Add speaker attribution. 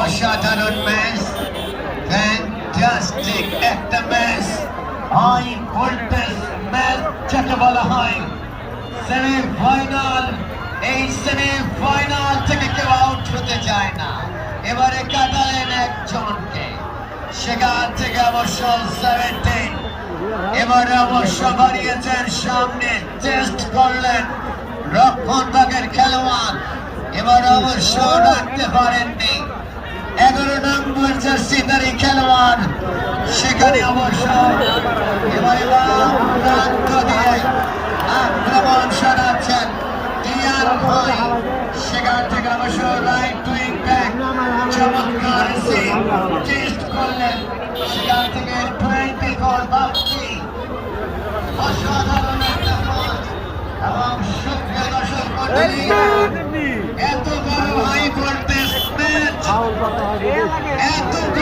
Speaker 1: অসাধারণ match, fantastic একটা match, high voltage match যাকে বলা হয়। সেমিফাইনাল, এই সেমিফাইনাল থেকে কেউ আউট হতে চায় না। এবারে কাটালেন একজনকে, সেখান থেকে অবশ্য 17, এবারে অবশ্য বাড়িয়েছেন সামনে, টেস্ট করলেন রক্ষণভাগের খেলোয়াড়, এবার অবশ্য রাখতে পারেননি 11 নম্বর জার্সিধারী খেলোয়াড়, সেখানে অবশ্য এবারে প্রান্ত দিয়ে আক্রমণ সারাচ্ছেন টিয়ার ভাই, সেখান থেকে অবশ্য রাইট উইং ব্যাক চমৎকার টেস্ট করলেন, সেখান থেকে 24 বাকি অসাধারণ একটা ম্যাচ। এবং সুপ্রিয় দর্শক মণ্ডলী, এত বড় হাই ভোল্টেজ ম্যাচ